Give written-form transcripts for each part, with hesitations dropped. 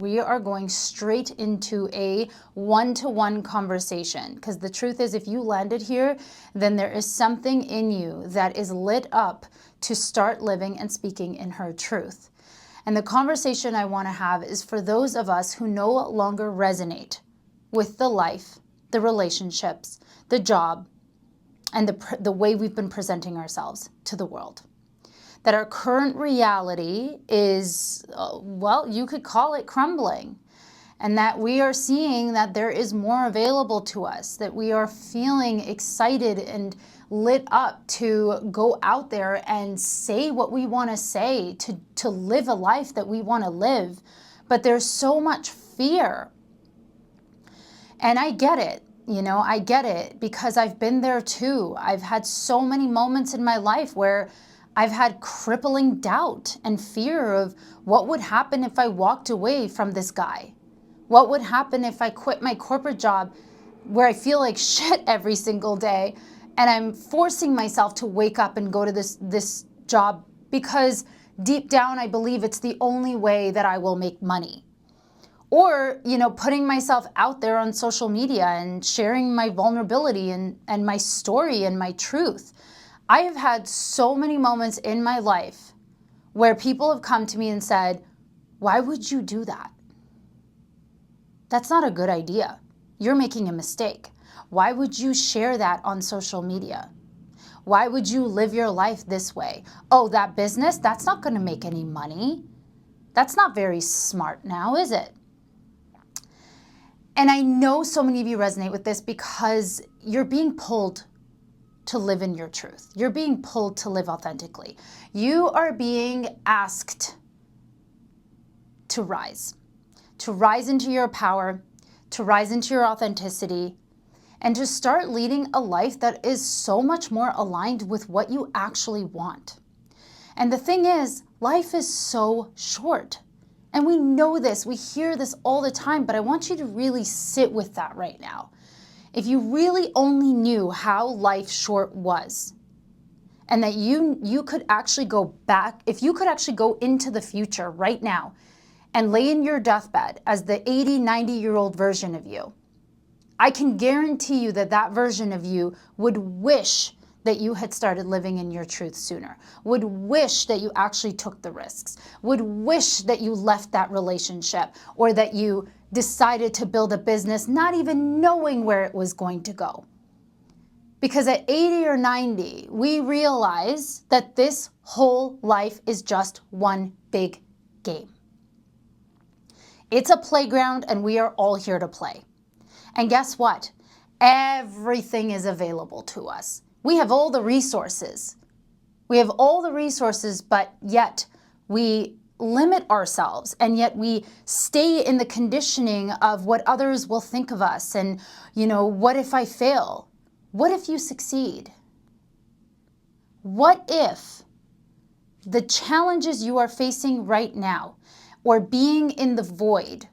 We are going straight into a one-to-one conversation, because the truth is, if you landed here, then there is something in you that is lit up to start living and speaking in her truth. And the conversation I want to have is for those of us who no longer resonate with the life, the relationships, the job, and the way we've been presenting ourselves to the world. That our current reality is, well, you could call it crumbling. And that we are seeing that there is more available to us, that we are feeling excited and lit up to go out there and say what we want to say, to live a life that we want to live. But there's so much fear. And I get it. I get it, because I've been there too. I've had so many moments in my life where I've had crippling doubt and fear of what would happen if I walked away from this guy. What would happen if I quit my corporate job where I feel like shit every single day, and I'm forcing myself to wake up and go to this job because deep down I believe it's the only way that I will make money. Or, putting myself out there on social media and sharing my vulnerability and my story and my truth. I have had so many moments in my life where people have come to me and said, why would you do that? That's not a good idea. You're making a mistake. Why would you share that on social media? Why would you live your life this way? Oh, that business, that's not going to make any money. That's not very smart now, is it? And I know so many of you resonate with this because you're being pulled to live in your truth. You're being pulled to live authentically. You are being asked to rise into your power, to rise into your authenticity, and to start leading a life that is so much more aligned with what you actually want. And the thing is, life is so short. And we know this, we hear this all the time, but I want you to really sit with that right now. If you really only knew how life short was, and that you could actually go back, if you could actually go into the future right now and lay in your deathbed as the 80, 90-year-old version of you, I can guarantee you that that version of you would wish that you had started living in your truth sooner, would wish that you actually took the risks, would wish that you left that relationship, or that you decided to build a business not even knowing where it was going to go. Because at 80 or 90, we realize that this whole life is just one big game. It's a playground and we are all here to play. And guess what? Everything is available to us. We have all the resources. We have all the resources, but yet we limit ourselves, and yet we stay in the conditioning of what others will think of us. And, what if I fail? What if you succeed? What if the challenges you are facing right now, or being in the void,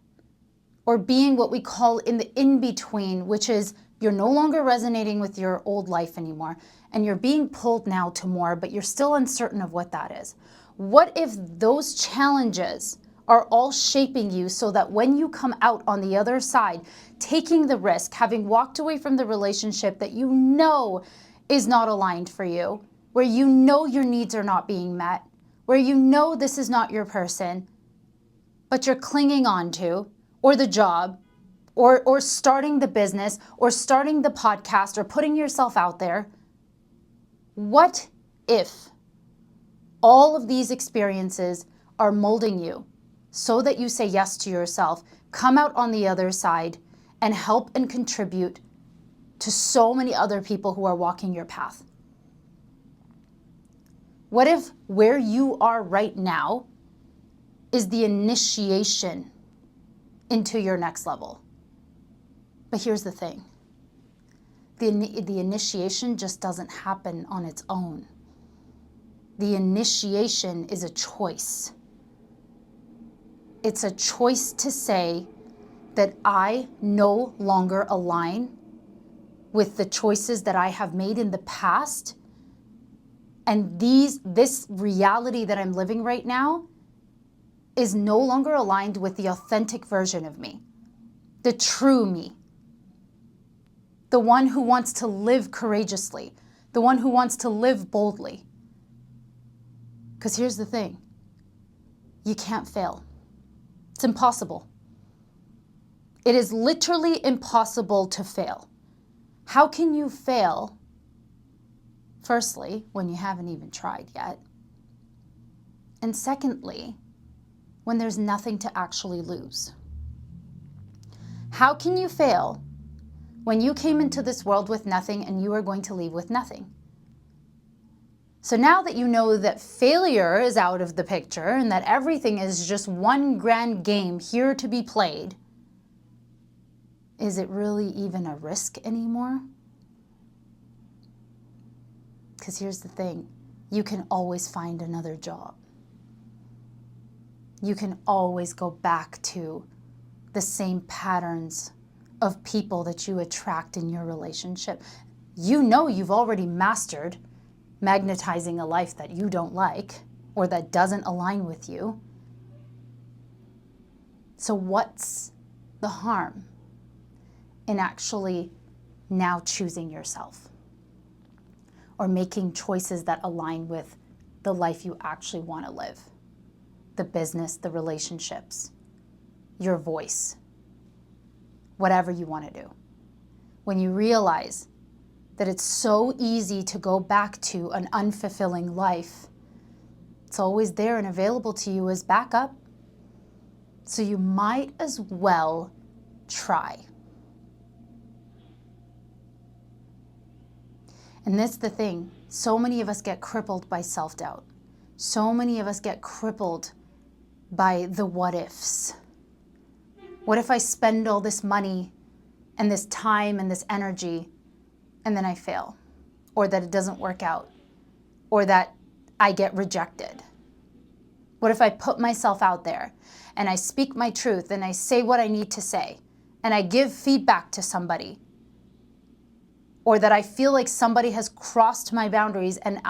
or being what we call in the in-between, which is you're no longer resonating with your old life anymore, and you're being pulled now to more, but you're still uncertain of what that is. What if those challenges are all shaping you so that when you come out on the other side, taking the risk, having walked away from the relationship that you know is not aligned for you, where you know your needs are not being met, where you know this is not your person, but you're clinging on to, or the job, or starting the business, or starting the podcast, or putting yourself out there. What if all of these experiences are molding you so that you say yes to yourself, come out on the other side, and help and contribute to so many other people who are walking your path? What if where you are right now is the initiation into your next level? But here's the thing. The initiation just doesn't happen on its own. The initiation is a choice. It's a choice to say that I no longer align with the choices that I have made in the past. And this reality that I'm living right now is no longer aligned with the authentic version of me, the true me, the one who wants to live courageously, the one who wants to live boldly. Because here's the thing, you can't fail. It's impossible. It is literally impossible to fail. How can you fail? Firstly, when you haven't even tried yet. And secondly, when there's nothing to actually lose. How can you fail when you came into this world with nothing and you are going to leave with nothing? So now that you know that failure is out of the picture and that everything is just one grand game here to be played, is it really even a risk anymore? Because here's the thing, you can always find another job. You can always go back to the same patterns of people that you attract in your relationship. You know you've already mastered magnetizing a life that you don't like or that doesn't align with you. So what's the harm in actually now choosing yourself or making choices that align with the life you actually want to live? The business, the relationships, your voice, whatever you want to do. When you realize that it's so easy to go back to an unfulfilling life, it's always there and available to you as backup. So you might as well try. And that's the thing. So many of us get crippled by self-doubt. So many of us get crippled by the what ifs. What if I spend all this money and this time and this energy and then I fail? Or that it doesn't work out? Or that I get rejected? What if I put myself out there and I speak my truth and I say what I need to say and I give feedback to somebody? Or that I feel like somebody has crossed my boundaries and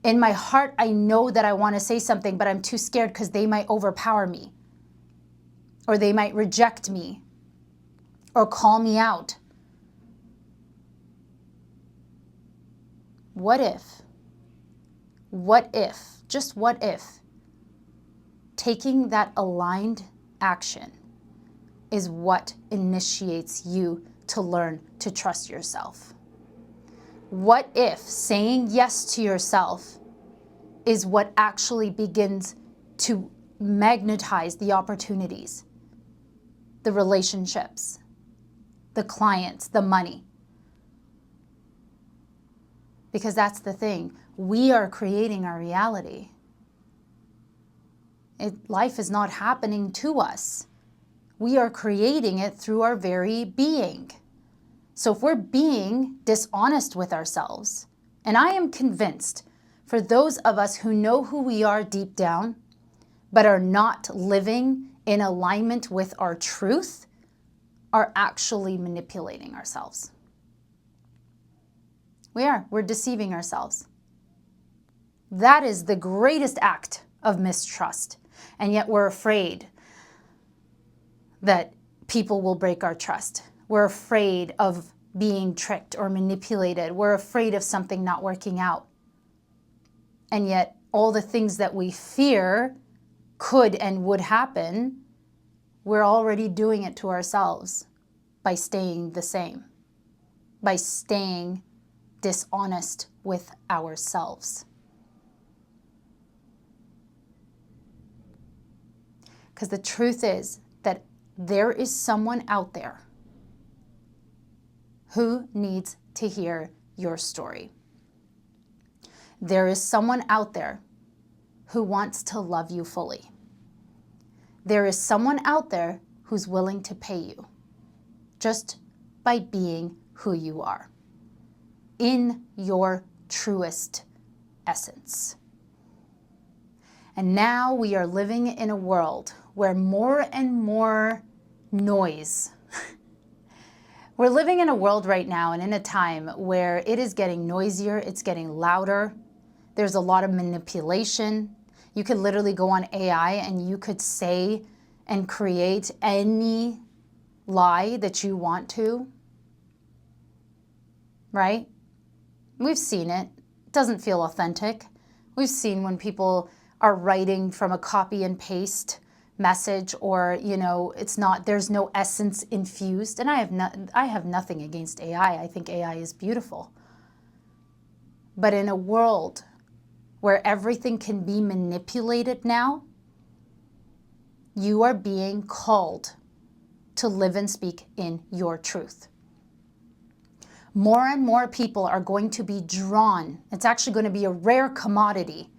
in my heart, I know that I want to say something, but I'm too scared because they might overpower me. Or they might reject me. Or call me out. What if, just what if, taking that aligned action is what initiates you to learn to trust yourself? What if saying yes to yourself is what actually begins to magnetize the opportunities, the relationships, the clients, the money? Because that's the thing. We are creating our reality. Life is not happening to us. We are creating it through our very being. So if we're being dishonest with ourselves, and I am convinced for those of us who know who we are deep down, but are not living in alignment with our truth, are actually manipulating ourselves. We're deceiving ourselves. That is the greatest act of mistrust. And yet we're afraid that people will break our trust. We're afraid of being tricked or manipulated. We're afraid of something not working out. And yet all the things that we fear could and would happen, we're already doing it to ourselves by staying the same, by staying dishonest with ourselves. Because the truth is that there is someone out there who needs to hear your story. There is someone out there who wants to love you fully. There is someone out there who's willing to pay you just by being who you are, in your truest essence. And now we are living in a world where more and more noise. We're living in a world right now and in a time where it is getting noisier, it's getting louder. There's a lot of manipulation. You could literally go on AI and you could say and create any lie that you want to, right? We've seen it. It doesn't feel authentic. We've seen when people are writing from a copy and paste message, or it's not, there's no essence infused. And I have nothing against AI. I think AI is beautiful. But in a world where everything can be manipulated now, you are being called to live and speak in your truth. More and more people are going to be drawn. It's actually going to be a rare commodity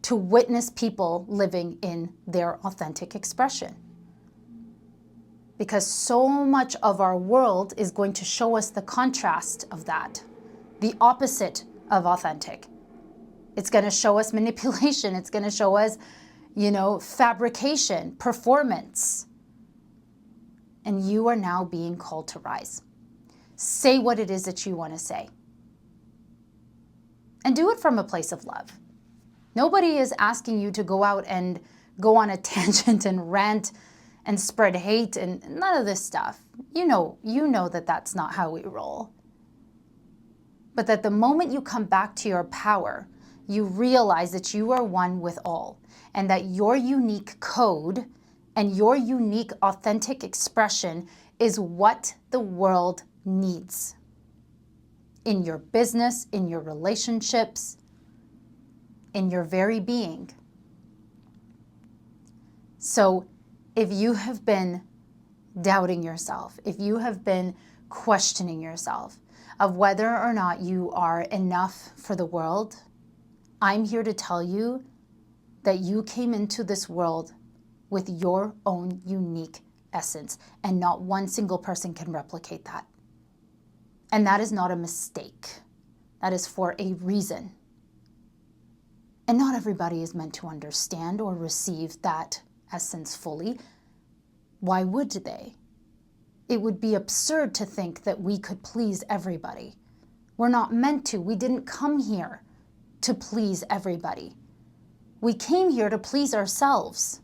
to witness people living in their authentic expression. Because so much of our world is going to show us the contrast of that, the opposite of authentic. It's going to show us manipulation. It's going to show us, fabrication, performance. And you are now being called to rise. Say what it is that you want to say. And do it from a place of love. Nobody is asking you to go out and go on a tangent and rant and spread hate and none of this stuff. You know that that's not how we roll. But that the moment you come back to your power, you realize that you are one with all, and that your unique code and your unique authentic expression is what the world needs. In your business, in your relationships, in your very being. So if you have been doubting yourself, if you have been questioning yourself of whether or not you are enough for the world, I'm here to tell you that you came into this world with your own unique essence, and not one single person can replicate that. And that is not a mistake. That is for a reason. And not everybody is meant to understand or receive that essence fully. Why would they? It would be absurd to think that we could please everybody. We're not meant to. We didn't come here to please everybody. We came here to please ourselves.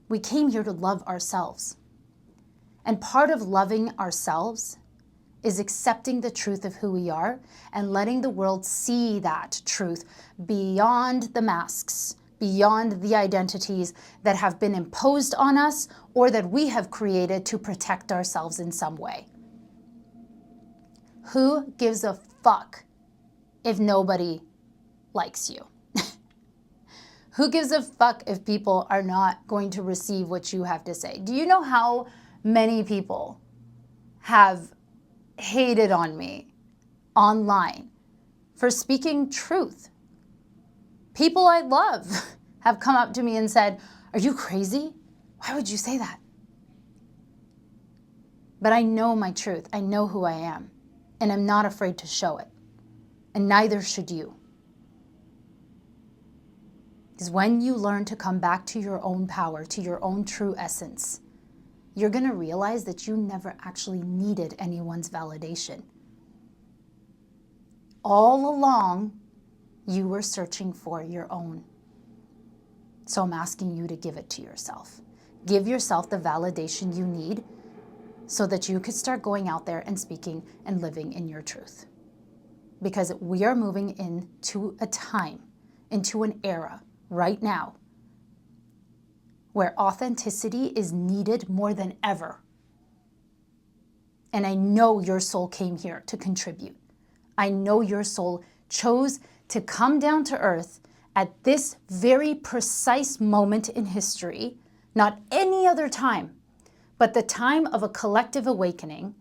We came here to love ourselves. And part of loving ourselves is accepting the truth of who we are and letting the world see that truth beyond the masks, beyond the identities that have been imposed on us or that we have created to protect ourselves in some way. Who gives a fuck if nobody likes you? Who gives a fuck if people are not going to receive what you have to say? Do you know how many people have hated on me online for speaking truth? People I love have come up to me and said, "Are you crazy? Why would you say that?" But I know my truth. I know who I am. And I'm not afraid to show it. And neither should you. Because when you learn to come back to your own power, to your own true essence, you're going to realize that you never actually needed anyone's validation. All along, you were searching for your own. So I'm asking you to give it to yourself. Give yourself the validation you need so that you could start going out there and speaking and living in your truth. Because we are moving into a time, into an era right now where authenticity is needed more than ever. And I know your soul came here to contribute. I know your soul chose to come down to earth at this very precise moment in history, not any other time, but the time of a collective awakening,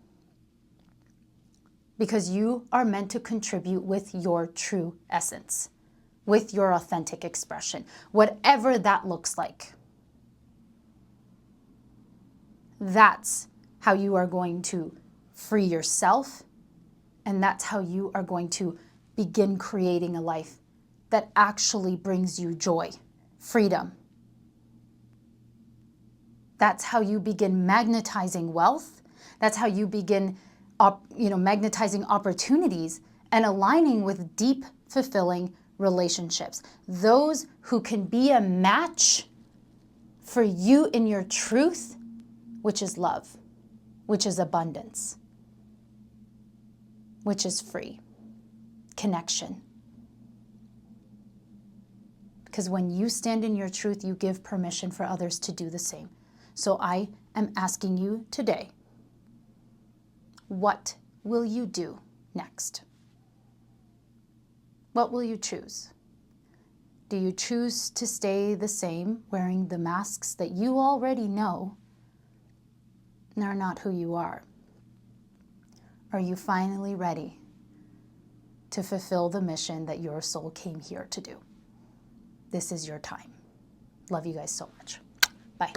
because you are meant to contribute with your true essence, with your authentic expression, whatever that looks like. That's how you are going to free yourself, and that's how you are going to begin creating a life that actually brings you joy, freedom. That's how you begin magnetizing wealth. That's how you begin magnetizing opportunities and aligning with deep, fulfilling relationships, those who can be a match for you in your truth, which is love, which is abundance, which is free connection. Because when you stand in your truth, you give permission for others to do the same. So I am asking you today, what will you do next? What will you choose? Do you choose to stay the same, wearing the masks that you already know are not who you are? Are you finally ready to fulfill the mission that your soul came here to do? This is your time. Love you guys so much. Bye.